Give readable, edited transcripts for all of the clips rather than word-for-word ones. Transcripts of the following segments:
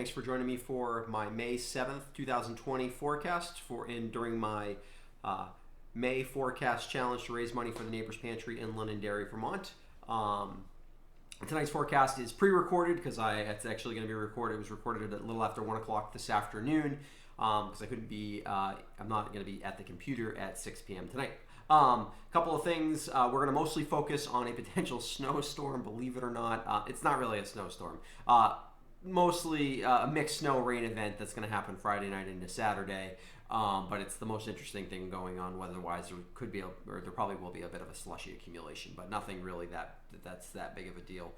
Thanks for joining me for my May 7th, 2020 forecast during my May forecast challenge to raise money for the Neighbors Pantry in Londonderry, Vermont. Tonight's forecast is pre-recorded because it's actually going to be recorded. It was recorded at a little after 1 o'clock this afternoon because I'm not going to be at the computer at 6 p.m. tonight. Couple of things. We're going to mostly focus on a potential snowstorm, believe it or not. It's not really a snowstorm. Mostly a mixed snow rain event that's going to happen Friday night into Saturday. But it's the most interesting thing going on weather-wise. There probably will be a bit of a slushy accumulation, but nothing really that's that big of a deal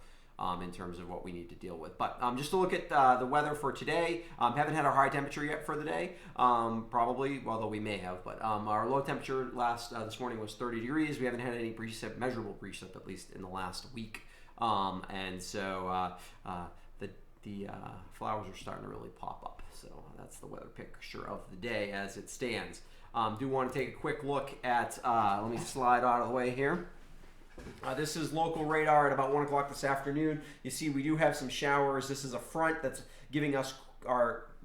in terms of what we need to deal with. But just to look at the weather for today, haven't had our high temperature yet for the day, probably, although we may have. But our low temperature this morning was 30 degrees. We haven't had any measurable precip, at least in the last week. And so the flowers are starting to really pop up. So that's the weather picture of the day as it stands. Do want to take a quick look at, let me slide out of the way here. This is local radar at about 1 o'clock this afternoon. You see we do have some showers. This is a front that's giving us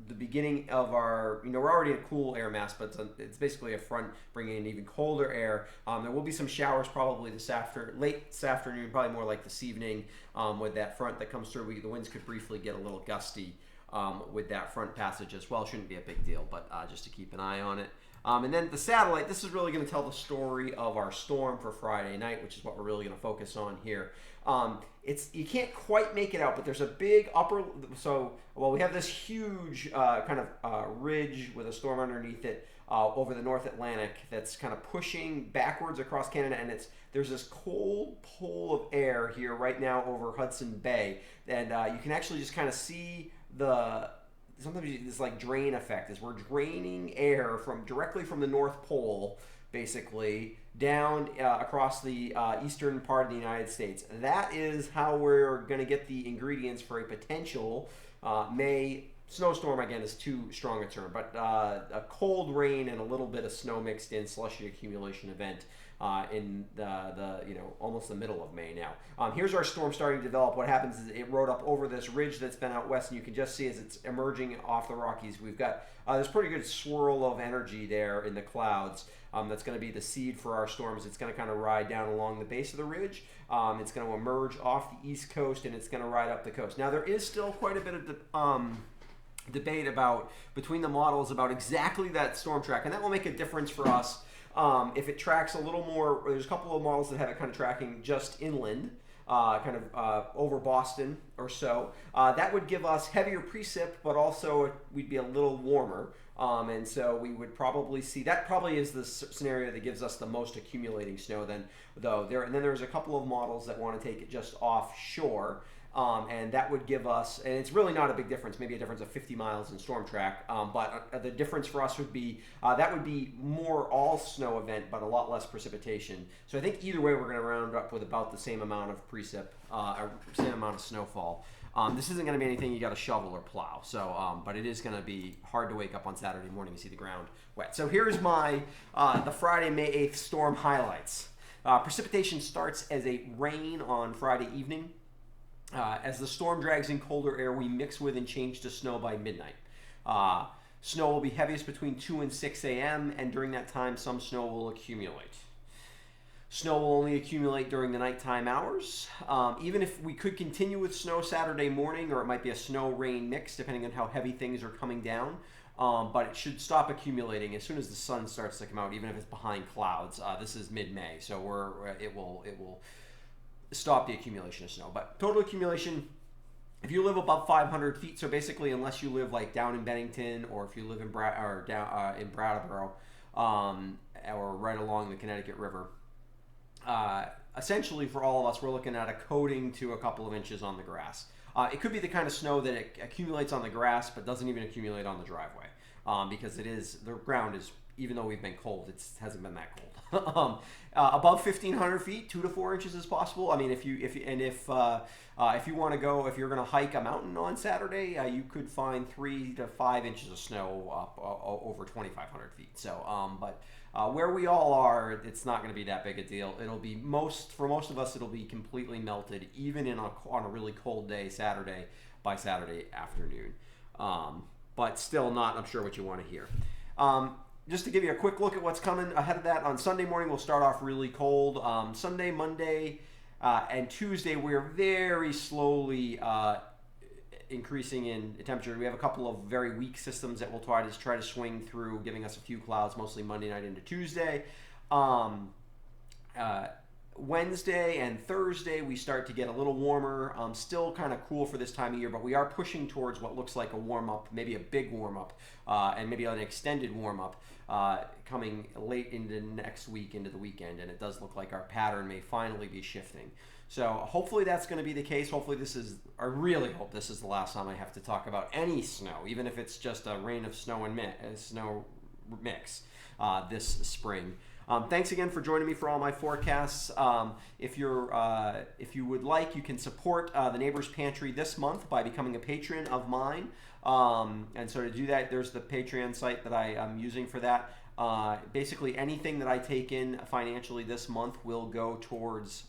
the beginning of our, we're already in a cool air mass, but it's basically a front bringing in even colder air. There will be some showers probably late this afternoon, probably more like this evening with that front that comes through. The winds could briefly get a little gusty with that front passage as well. Shouldn't be a big deal, but just to keep an eye on it. And then the satellite, this is really going to tell the story of our storm for Friday night, which is what we're really going to focus on here. You can't quite make it out, but there's a big we have this huge ridge with a storm underneath it over the North Atlantic that's kind of pushing backwards across Canada, and there's this cold pole of air here right now over Hudson Bay, and you can actually just kind of see sometimes this like drain effect is we're draining air directly from the North Pole, basically down across the eastern part of the United States. That is how we're going to get the ingredients for a potential May snowstorm. Again, is too strong a term, but a cold rain and a little bit of snow mixed in, slushy accumulation event in almost the middle of May now. Here's our storm starting to develop. What happens is it rode up over this ridge that's been out west, and you can just see as it's emerging off the Rockies, we've got this pretty good swirl of energy there in the clouds. That's going to be the seed for our storms. It's going to kind of ride down along the base of the ridge. It's going to emerge off the east coast, and it's going to ride up the coast. Now, there is still quite a bit of debate between the models about exactly that storm track, and that will make a difference for us. If it tracks a little more, there's a couple of models that have it kind of tracking just inland, over Boston or so. That would give us heavier precip, but also we'd be a little warmer. And so we would probably see, that probably is the scenario that gives us the most accumulating snow and then there's a couple of models that want to take it just offshore. And that would give us, and it's really not a big difference, maybe a difference of 50 miles in storm track, but the difference for us would be, that would be more all snow event, but a lot less precipitation. So I think either way we're going to round up with about the same amount of precip, or same amount of snowfall. This isn't going to be anything you got to shovel or plow, so but it is going to be hard to wake up on Saturday morning and see the ground wet. So here's my the Friday, May 8th storm highlights. Precipitation starts as a rain on Friday evening. As the storm drags in colder air, we mix with and change to snow by midnight. Snow will be heaviest between 2 and 6 a.m., and during that time, some snow will accumulate. Snow will only accumulate during the nighttime hours. Even if we could continue with snow Saturday morning, or it might be a snow-rain mix, depending on how heavy things are coming down. But it should stop accumulating as soon as the sun starts to come out, even if it's behind clouds. This is mid-May, so it will stop the accumulation of snow. But total accumulation, if you live above 500 feet, so basically unless you live like down in Bennington, or if you live in in Brattleboro, or right along the Connecticut River, essentially for all of us, we're looking at a coating to a couple of inches on the grass. It could be the kind of snow that it accumulates on the grass but doesn't even accumulate on the driveway, because the ground is, even though we've been cold, it hasn't been that cold. Above 1,500 feet, 2 to 4 inches is possible. I mean, if you want to go, if you're going to hike a mountain on Saturday, you could find 3 to 5 inches of snow up over 2,500 feet. So, but where we all are, it's not going to be that big a deal. It'll be for most of us, it'll be completely melted, even on a really cold day, by Saturday afternoon. but still not, I'm sure, what you want to hear. Just to give you a quick look at what's coming ahead of that, on Sunday morning we'll start off really cold. Sunday, Monday, and Tuesday we're very slowly increasing in temperature. We have a couple of very weak systems that we'll try to swing through, giving us a few clouds, mostly Monday night into Tuesday. Wednesday and Thursday we start to get a little warmer. Still kind of cool for this time of year, but we are pushing towards what looks like a warm-up, maybe a big warm-up, and maybe an extended warm-up coming late into next week, into the weekend, and it does look like our pattern may finally be shifting. So hopefully that's going to be the case. Hopefully I really hope this is the last time I have to talk about any snow, even if it's just a rain of snow and snow mix this spring. Thanks again for joining me for all my forecasts. If you would like, you can support the Neighbors Pantry this month by becoming a patron of mine. And so to do that, there's the Patreon site that I am using for that. Basically, anything that I take in financially this month will go towards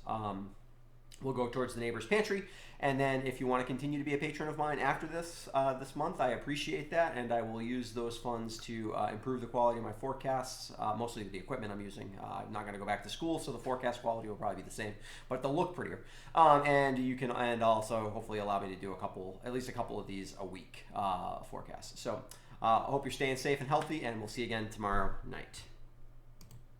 the Neighbors Pantry. And then if you want to continue to be a patron of mine after this month, I appreciate that, and I will use those funds to improve the quality of my forecasts, mostly the equipment I'm using. I'm not going to go back to school, so the forecast quality will probably be the same, but they'll look prettier. And also hopefully allow me to do at least a couple of these a week forecasts. So I hope you're staying safe and healthy, and we'll see you again tomorrow night.